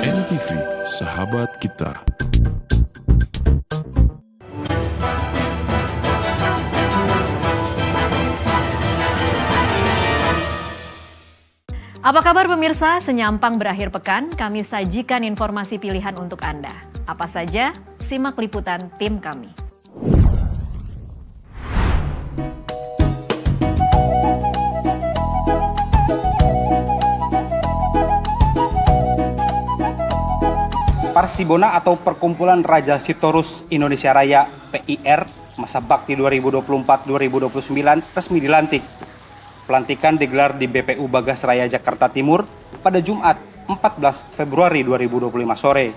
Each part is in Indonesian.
NTV, sahabat kita. Apa kabar pemirsa? Senyampang berakhir pekan, kami sajikan informasi pilihan untuk Anda. Apa saja? Simak liputan tim kami. Parsibona atau Perkumpulan Raja Sitorus Indonesia Raya PIR masa bakti 2024-2029 resmi dilantik. Pelantikan digelar di BPU Bagas Raya Jakarta Timur pada Jumat 14 Februari 2025 sore.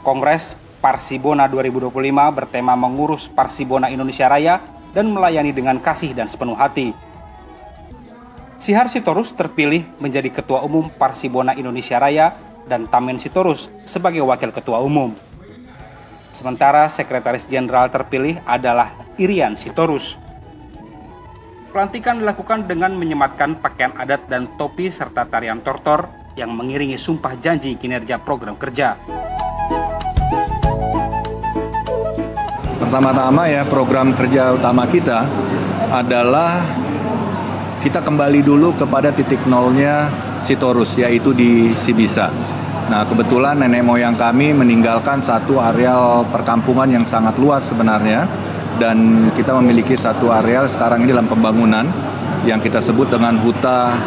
Kongres Parsibona 2025 bertema mengurus Parsibona Indonesia Raya dan melayani dengan kasih dan sepenuh hati. Sihar Sitorus terpilih menjadi Ketua Umum Parsibona Indonesia Raya dan Tamen Sitorus sebagai Wakil Ketua Umum. Sementara Sekretaris Jenderal terpilih adalah Irian Sitorus. Pelantikan dilakukan dengan menyematkan pakaian adat dan topi serta tarian tortor yang mengiringi sumpah janji kinerja program kerja. Pertama-tama ya, program kerja utama kita adalah kita kembali dulu kepada titik nolnya Sitorus, yaitu di Sibisa. Nah, kebetulan nenek moyang kami meninggalkan satu areal perkampungan yang sangat luas sebenarnya. Dan kita memiliki satu areal sekarang ini dalam pembangunan yang kita sebut dengan Huta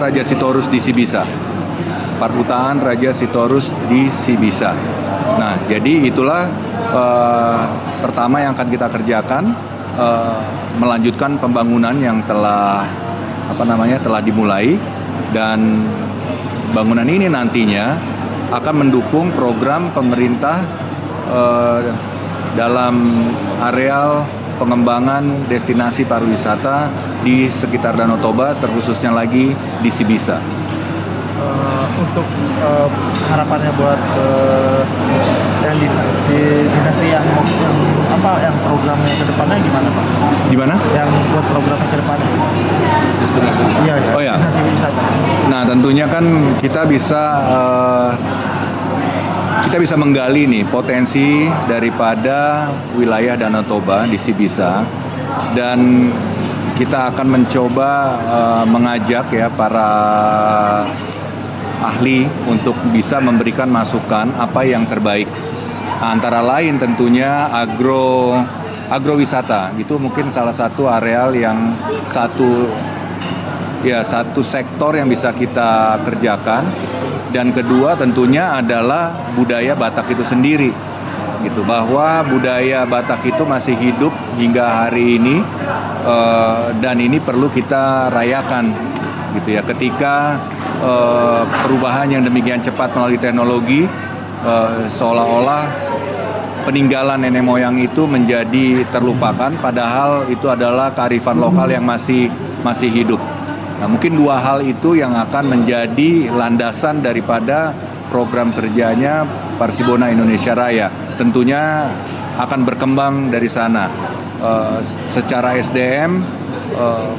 Raja Sitorus di Sibisa. Perhutaan Raja Sitorus di Sibisa. Nah, jadi itulah pertama yang akan kita kerjakan, melanjutkan pembangunan yang telah dimulai, dan bangunan ini nantinya akan mendukung program pemerintah dalam areal pengembangan destinasi pariwisata di sekitar Danau Toba, terkhususnya lagi di Sibisa. Untuk harapannya buat yang di dinasti yang programnya ke depannya gimana, Pak? Gimana? Yang buat programnya ke depannya? Destinasi wisata. Iya, Oh ya. Destinasi wisata. Nah, tentunya kan kita bisa menggali nih potensi daripada wilayah Danau Toba di Sibisa, dan kita akan mencoba mengajak ya para ahli untuk bisa memberikan masukan apa yang terbaik. Antara lain tentunya agrowisata, itu mungkin salah satu areal yang satu sektor yang bisa kita kerjakan. Dan kedua tentunya adalah budaya Batak itu sendiri, gitu, bahwa budaya Batak itu masih hidup hingga hari ini, dan ini perlu kita rayakan, gitu ya. Ketika perubahan yang demikian cepat melalui teknologi, seolah-olah peninggalan nenek moyang itu menjadi terlupakan, padahal itu adalah kearifan lokal yang masih hidup. Nah, mungkin dua hal itu yang akan menjadi landasan daripada program kerjanya Parsibona Indonesia Raya. Tentunya akan berkembang dari sana. Secara SDM,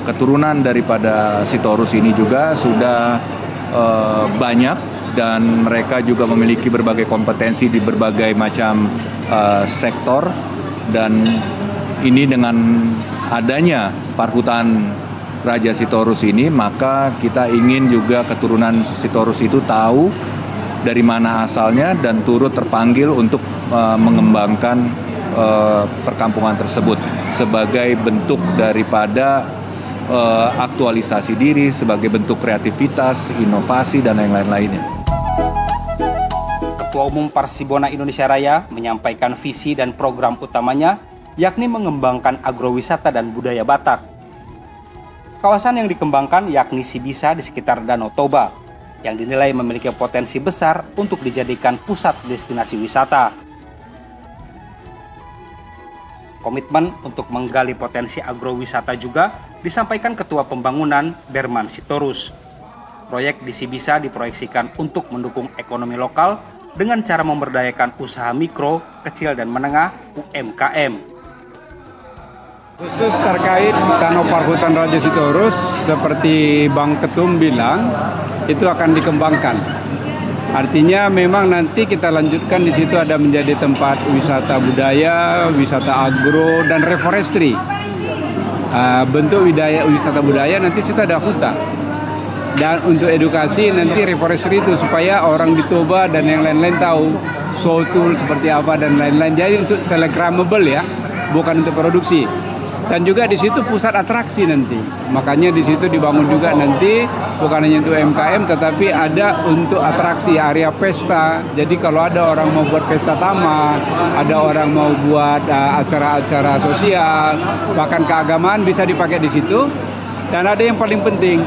keturunan daripada Sitorus ini juga sudah banyak, dan mereka juga memiliki berbagai kompetensi di berbagai macam sektor. Dan ini dengan adanya Perhutaan Raja Sitorus ini, maka kita ingin juga keturunan Sitorus itu tahu dari mana asalnya dan turut terpanggil untuk mengembangkan perkampungan tersebut sebagai bentuk daripada aktualisasi diri, sebagai bentuk kreativitas, inovasi, dan yang lain-lainnya. Ketua Umum Parsibona Indonesia Raya menyampaikan visi dan program utamanya, yakni mengembangkan agrowisata dan budaya Batak. Kawasan yang dikembangkan yakni Sibisa di sekitar Danau Toba, yang dinilai memiliki potensi besar untuk dijadikan pusat destinasi wisata. Komitmen untuk menggali potensi agrowisata juga disampaikan Ketua Pembangunan Derman Sitorus. Proyek di Sibisa diproyeksikan untuk mendukung ekonomi lokal dengan cara memberdayakan usaha mikro, kecil, dan menengah (UMKM). Khusus terkait Danau Perhutaan Raja Sitorus, seperti Bang Ketum bilang, itu akan dikembangkan. Artinya memang nanti kita lanjutkan di situ ada menjadi tempat wisata budaya, wisata agro dan reforestry. Bentuk wisata budaya nanti situ ada hutan. Dan untuk edukasi nanti reforestry itu supaya orang di Toba dan yang lain-lain tahu sotul seperti apa dan lain-lain. Jadi untuk selekramable ya, bukan untuk produksi. Dan juga di situ pusat atraksi nanti. Makanya di situ dibangun juga nanti bukan hanya untuk UMKM tetapi ada untuk atraksi area pesta. Jadi kalau ada orang mau buat pesta taman, ada orang mau buat acara-acara sosial, bahkan keagamaan bisa dipakai di situ. Dan ada yang paling penting,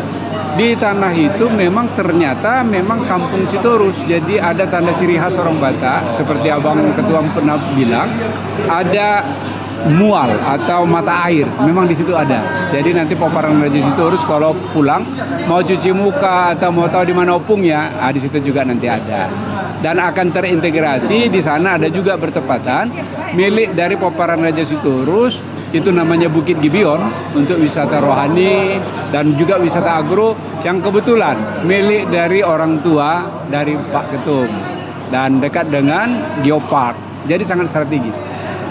di tanah itu memang ternyata memang kampung Sitorus. Jadi ada tanda ciri khas orang Batak seperti Abang Ketua pernah bilang, ada mual atau mata air, memang di situ ada. Jadi nanti Paparan Raja Sitorus kalau pulang mau cuci muka atau mau tahu di mana opungnya, di situ juga nanti ada. Dan akan terintegrasi di sana ada juga bertepatan milik dari Paparan Raja Sitorus, itu namanya Bukit Gibeon untuk wisata rohani dan juga wisata agro yang kebetulan milik dari orang tua dari Pak Ketum dan dekat dengan Geopark. Jadi sangat strategis.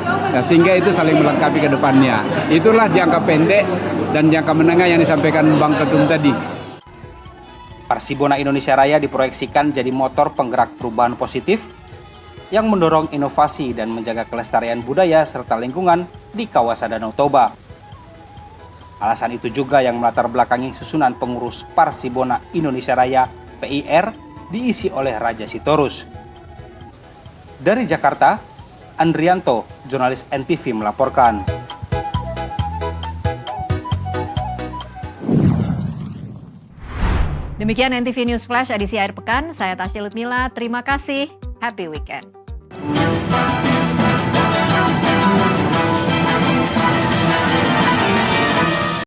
Nah, sehingga itu saling melengkapi ke depannya. Itulah jangka pendek dan jangka menengah yang disampaikan Bang Ketum tadi. Parsibona Indonesia Raya diproyeksikan jadi motor penggerak perubahan positif yang mendorong inovasi dan menjaga kelestarian budaya serta lingkungan di kawasan Danau Toba. Alasan itu juga yang melatar belakangi susunan pengurus Parsibona Indonesia Raya PIR diisi oleh Raja Sitorus. Dari Jakarta, Andrianto, jurnalis NTV melaporkan. Demikian NTV News Flash edisi akhir pekan. Saya Tasya Lutmila. Terima kasih. Happy weekend.